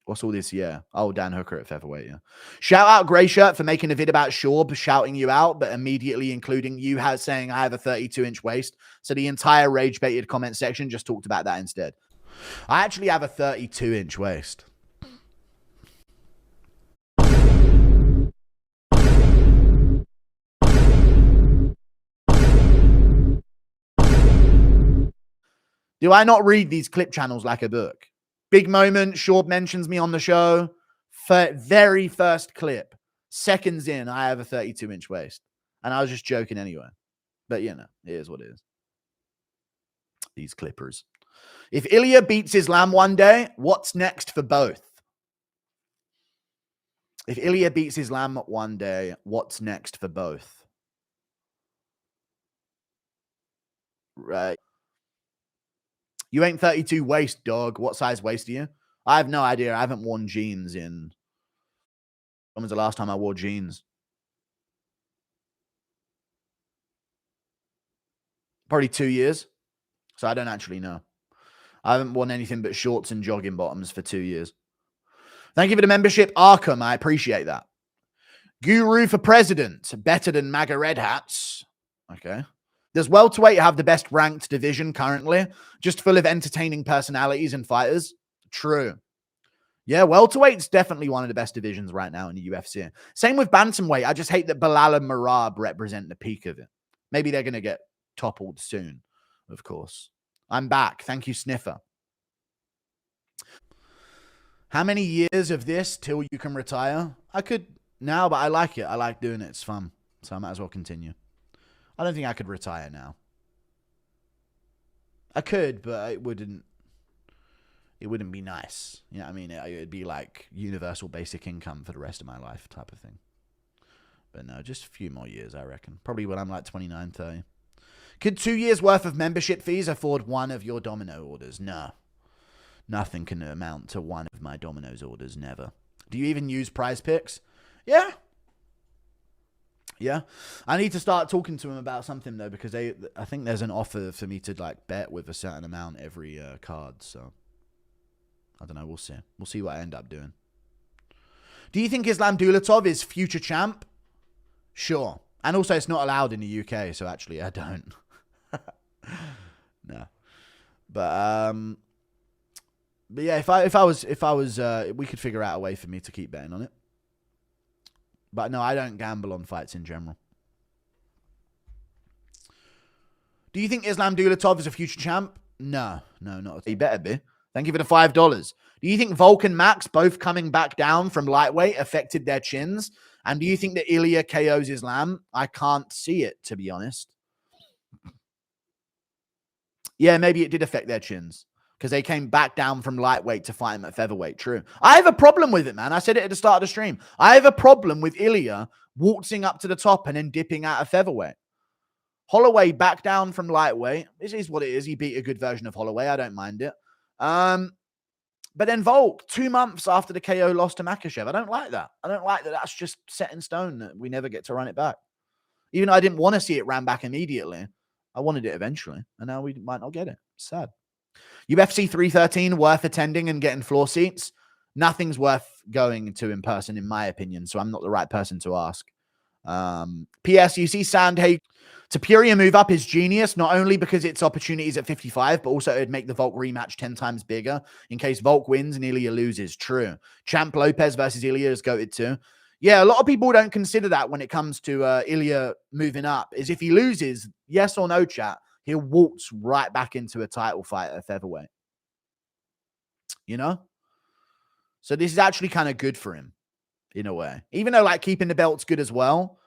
What's all this? Yeah. Oh, Dan Hooker at featherweight, yeah. Shout out Grey Shirt for making a vid about Shorb shouting you out, but immediately including you saying I have a 32-inch waist. So the entire rage-baited comment section just talked about that instead. I actually have a 32-inch waist. Do I not read these clip channels like a book? Big moment, Shorb mentions me on the show. Very first clip. Seconds in, I have a 32-inch waist. And I was just joking anyway. But, you know, it is what it is. These clippers. If Ilia beats Islam one day, what's next for both? If Ilia beats Islam one day, what's next for both? Right. You ain't 32 waist, dog. What size waist are you? I have no idea. I haven't worn jeans in... When was the last time I wore jeans? Probably 2 years. So I don't actually know. I haven't worn anything but shorts and jogging bottoms for 2 years. Thank you for the membership, Arkham. I appreciate that. Guru for president. Better than MAGA Red Hats. Okay. Does welterweight have the best ranked division currently? Just full of entertaining personalities and fighters? True. Yeah, welterweight's definitely one of the best divisions right now in the UFC. Same with bantamweight. I just hate that Belal and Marab represent the peak of it. Maybe they're going to get toppled soon, of course. I'm back. Thank you, Sniffer. How many years of this till you can retire? I could now, but I like it. I like doing it. It's fun. So I might as well continue. I don't think I could retire now. I could, but it wouldn't be nice. You know what I mean? It'd be like universal basic income for the rest of my life type of thing. But no, just a few more years, I reckon. Probably when I'm like 29, 30. Could 2 years worth of membership fees afford one of your Domino orders? No. Nothing can amount to one of my Domino's orders, never. Do you even use Prize Picks? Yeah. Yeah. I need to start talking to them about something, though, because I think there's an offer for me to like bet with a certain amount every card, so... I don't know. We'll see. We'll see what I end up doing. Do you think Islam Dulatov is future champ? Sure. And also, it's not allowed in the UK, so actually, I don't. No. But yeah, if I was, we could figure out a way for me to keep betting on it. But no, I don't gamble on fights in general. Do you think Islam Dulatov is a future champ? No, not. He better be. Thank you for the $5. Do you think Volk and Max both coming back down from lightweight affected their chins? And do you think that Ilia KOs Islam? I can't see it, to be honest. Yeah, maybe it did affect their chins because they came back down from lightweight to fight him at featherweight. True. I have a problem with it, man. I said it at the start of the stream. I have a problem with Ilia waltzing up to the top and then dipping out of featherweight. Holloway back down from lightweight. This is what it is. He beat a good version of Holloway. I don't mind it. But then Volk, 2 months after the KO loss to Makhachev. I don't like that. I don't like that that's just set in stone that we never get to run it back. Even though I didn't want to see it ran back immediately. I wanted it eventually. And now we might not get it. Sad. UFC 313, worth attending and getting floor seats. Nothing's worth going to in person, in my opinion. So I'm not the right person to ask. P.S. You see Sandhage. Topuria move up is genius, not only because it's opportunities at 55, but also it would make the Volk rematch 10 times bigger in case Volk wins and Ilia loses. True. Champ Lopez versus Ilia is goated too. Yeah, a lot of people don't consider that when it comes to Ilia moving up, is if he loses, yes or no, chat, he'll waltz right back into a title fight at featherweight. You know? So this is actually kind of good for him, in a way. Even though, like, keeping the belt's good as well.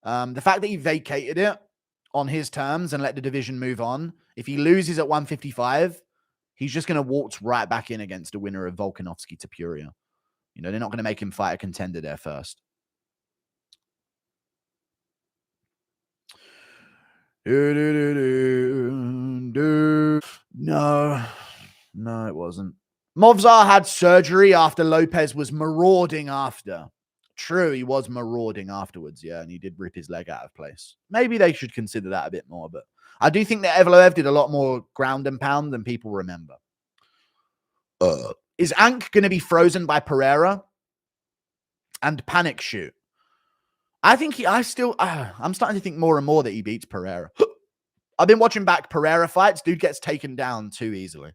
The fact that he vacated it on his terms and let the division move on. If he loses at 155, he's just going to waltz right back in against the winner of Volkanovski Topuria. You know, they're not going to make him fight a contender there first. No, it wasn't. Movzar had surgery after Lopez was marauding after. True, he was marauding afterwards, yeah, and he did rip his leg out of place. Maybe they should consider that a bit more, but I do think that Evloev did a lot more ground and pound than people remember. Is Ank going to be frozen by Pereira and panic shoot? I think I'm starting to think more and more that he beats Pereira. I've been watching back Pereira fights. Dude gets taken down too easily.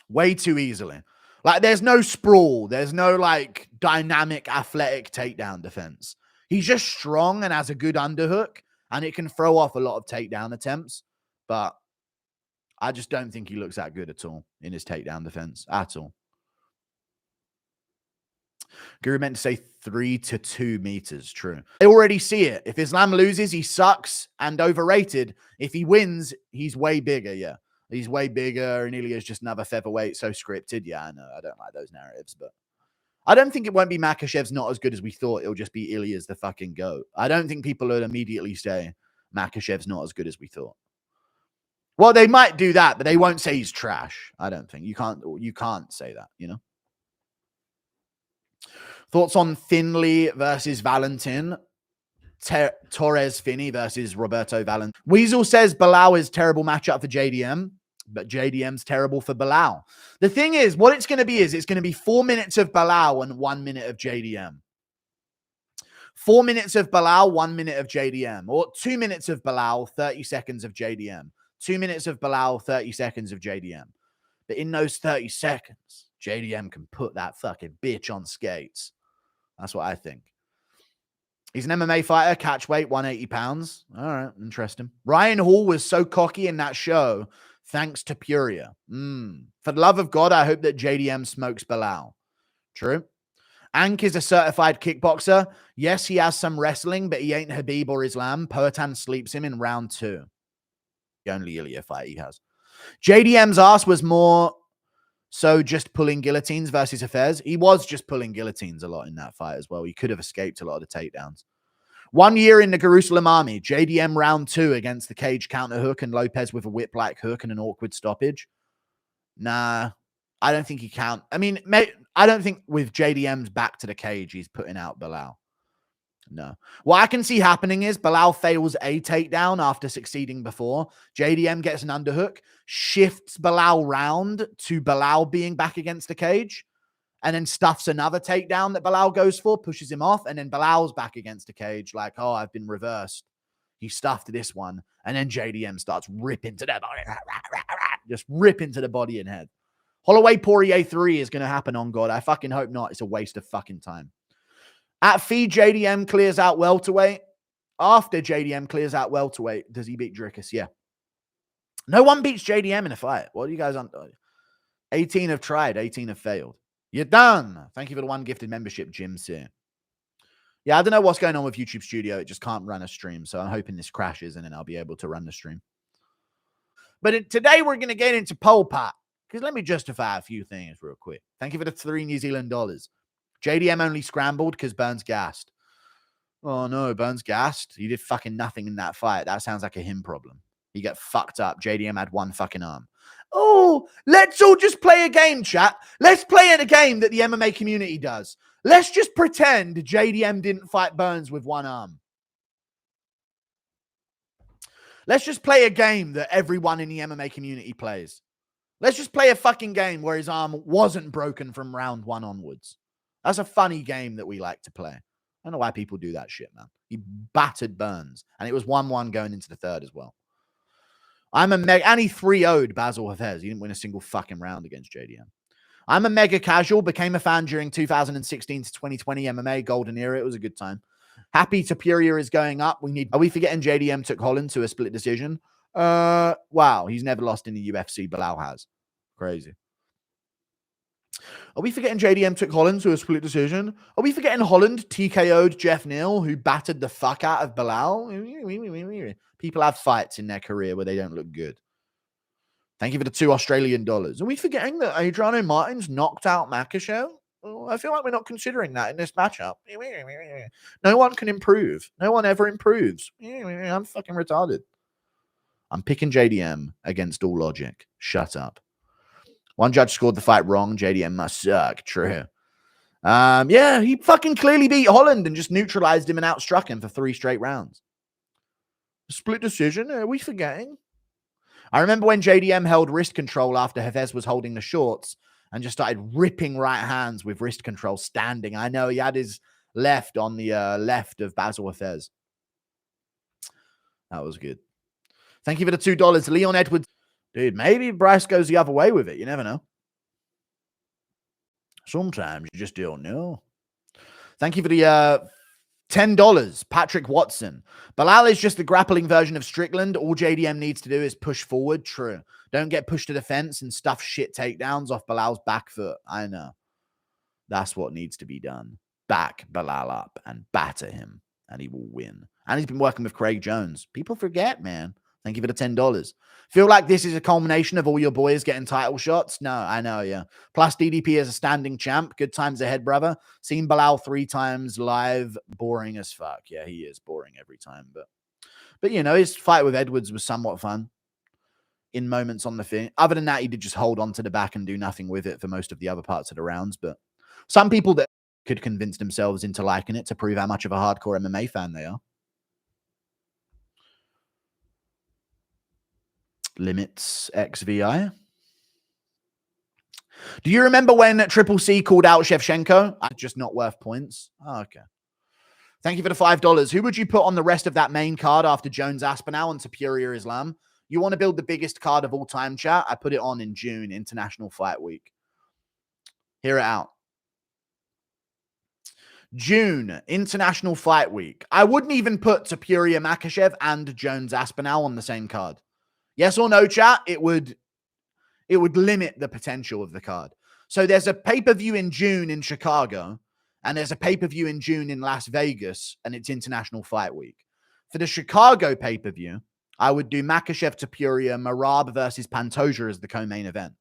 Way too easily. Like, there's no sprawl. There's no, like, dynamic, athletic takedown defense. He's just strong and has a good underhook, and it can throw off a lot of takedown attempts. But I just don't think he looks that good at all in his takedown defense. At all. Guru meant to say 3 to 2 meters. True. They already see it. If Islam loses, he sucks and overrated. If he wins, he's way bigger. Yeah. He's way bigger, and Ilia's just another featherweight. So scripted. Yeah, I know. I don't like those narratives, but I don't think it won't be Makhachev's not as good as we thought. It'll just be Ilia's the fucking GOAT. I don't think people would immediately say Makhachev's not as good as we thought. Well, they might do that, but they won't say he's trash. I don't think. You can't say that, you know? Thoughts on Finley versus Valentin? Torres Finney versus Roberto Valentin. Weasel says Belal is terrible matchup for JDM, but JDM's terrible for Belal. The thing is, what it's going to be is it's going to be 4 minutes of Belal and 1 minute of JDM. 4 minutes of Belal, 1 minute of JDM. Or 2 minutes of Belal, 30 seconds of JDM. 2 minutes of Belal, 30 seconds of JDM. But in those 30 seconds, JDM can put that fucking bitch on skates. That's what I think. He's an MMA fighter, catch weight, 180 pounds. All right, interesting. Ryan Hall was so cocky in that show, thanks to Topuria. For the love of God, I hope that JDM smokes Belal. True. Ank is a certified kickboxer. Yes, he has some wrestling, but he ain't Habib or Islam. Poatan sleeps him in round 2. The only Ilia fight he has. JDM's ass was more so just pulling guillotines versus Hafez. He was just pulling guillotines a lot in that fight as well. He could have escaped a lot of the takedowns. 1 year in the Jerusalem army. JDM round 2 against the cage counter hook and Lopez with a whip-like hook and an awkward stoppage. Nah, I don't think he can. I mean, I don't think with JDM's back to the cage, he's putting out Belal. No. What I can see happening is Belal fails a takedown after succeeding before. JDM gets an underhook, shifts Belal round to Belal being back against the cage, and then stuffs another takedown that Belal goes for, pushes him off, and then Belal's back against the cage like, oh, I've been reversed. He stuffed this one, and then JDM starts ripping to the body. Just rip into the body and head. Holloway Poirier 3 is going to happen on God. I fucking hope not. It's a waste of fucking time. At Fee, JDM clears out welterweight. After JDM clears out welterweight, does he beat Dricus? Yeah. No one beats JDM in a fight. What are you guys on? 18 have tried, 18 have failed. You're done. Thank you for the 1 gifted membership, Jim C. Yeah, I don't know what's going on with YouTube Studio. It just can't run a stream. So I'm hoping this crashes and then I'll be able to run the stream. But today we're going to get into pole pot. Because let me justify a few things real quick. Thank you for the $3 New Zealand dollars. JDM only scrambled because Burns gassed. Oh, no, Burns gassed. He did fucking nothing in that fight. That sounds like a him problem. He got fucked up. JDM had 1 fucking arm. Oh, let's all just play a game, chat. Let's play in a game that the MMA community does. Let's just pretend JDM didn't fight Burns with 1 arm. Let's just play a game that everyone in the MMA community plays. Let's just play a fucking game where his arm wasn't broken from round 1 onwards. That's a funny game that we like to play. I don't know why people do that shit, man. He battered Burns. And it was 1-1 going into the 3rd as well. And he 3-0'd Basil Hafez. He didn't win a single fucking round against JDM. I'm a mega casual. Became a fan during 2016 to 2020 MMA golden era. It was a good time. Happy Topuria is going up. Are we forgetting JDM took Holland to a split decision? Wow. He's never lost in the UFC. Belal has. Crazy. Are we forgetting JDM took Holland to a split decision? Are we forgetting Holland TKO'd Jeff Neal, who battered the fuck out of Belal? People have fights in their career where they don't look good. Thank you for the $2 Australian dollars. Are we forgetting that Adriano Martins knocked out Makhachev? Oh, I feel like we're not considering that in this matchup. No one can improve. No one ever improves. I'm fucking retarded. I'm picking JDM against all logic. Shut up. 1 judge scored the fight wrong. JDM must suck. True. Yeah, he fucking clearly beat Holland and just neutralized him and outstruck him for 3 straight rounds. Split decision? Are we forgetting? I remember when JDM held wrist control after Hafez was holding the shorts and just started ripping right hands with wrist control standing. I know he had his left on the left of Basil Hafez. That was good. Thank you for the $2. Leon Edwards. Dude, maybe Bryce goes the other way with it. You never know. Sometimes you just don't know. Thank you for the $10. Patrick Watson. Belal is just the grappling version of Strickland. All JDM needs to do is push forward. True. Don't get pushed to the fence and stuff shit takedowns off Belal's back foot. I know. That's what needs to be done. Back Belal up and batter him, and he will win. And he's been working with Craig Jones. People forget, man. Thank you for the $10. Feel like this is a culmination of all your boys getting title shots? No, I know, yeah. Plus DDP is a standing champ. Good times ahead, brother. Seen Belal 3 times live. Boring as fuck. Yeah, he is boring every time. But you know, his fight with Edwards was somewhat fun in moments on the field. Other than that, he did just hold on to the back and do nothing with it for most of the other parts of the rounds. But some people that could convince themselves into liking it to prove how much of a hardcore MMA fan they are. Limits XVI. Do you remember when Triple C called out Shevchenko? Just not worth points. Oh, okay. Thank you for the $5. Who would you put on the rest of that main card after Jones Aspinall and Topuria Islam? You want to build the biggest card of all time, chat? I put it on in June, International Fight Week. Hear it out. June, International Fight Week. I wouldn't even put Topuria Makhachev and Jones Aspinall on the same card. Yes or no, chat? It would limit the potential of the card. So there's a pay-per-view in June in Chicago, and there's a pay-per-view in June in Las Vegas, and it's International Fight Week. For the Chicago pay-per-view, I would do Makhachev, Topuria, Marab versus Pantoja as the co-main event,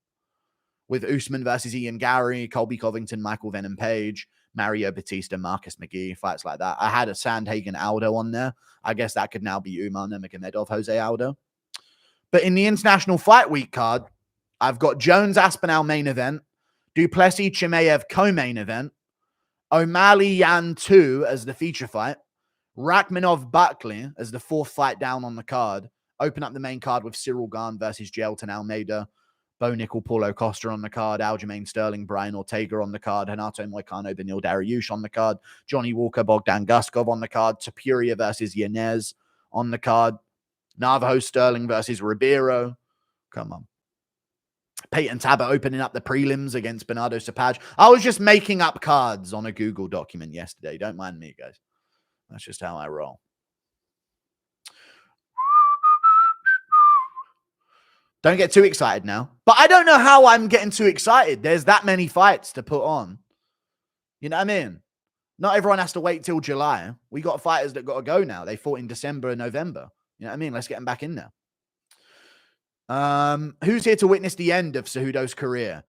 with Usman versus Ian Gary, Colby Covington, Michael Venom Page, Mario Batista, Marcus McGee, fights like that. I had a Sandhagen Aldo on there. I guess that could now be Umar Nurmagomedov, Jose Aldo. But in the International Fight Week card, I've got Jones Aspinall main event, Duplessis Chimaev co-main event, O'Malley Yan 2 as the feature fight, Rachmanov Buckley as the 4th fight down on the card, open up the main card with Cyril Gahn versus Jailton Almeida, Bo Nickel, Paulo Costa on the card, Aljamain Sterling, Brian Ortega on the card, Renato Moicano, Benil Dariush on the card, Johnny Walker, Bogdan Guskov on the card, Topuria versus Yanez on the card, Navajo Sterling versus Ribeiro. Come on. Peyton Tabit opening up the prelims against Bernardo Sapaj. I was just making up cards on a Google document yesterday. Don't mind me, guys. That's just how I roll. Don't get too excited now. But I don't know how I'm getting too excited. There's that many fights to put on. You know what I mean? Not everyone has to wait till July. We got fighters that got to go now. They fought in December and November. You know what I mean? Let's get them back in there. Who's here to witness the end of Cejudo's career?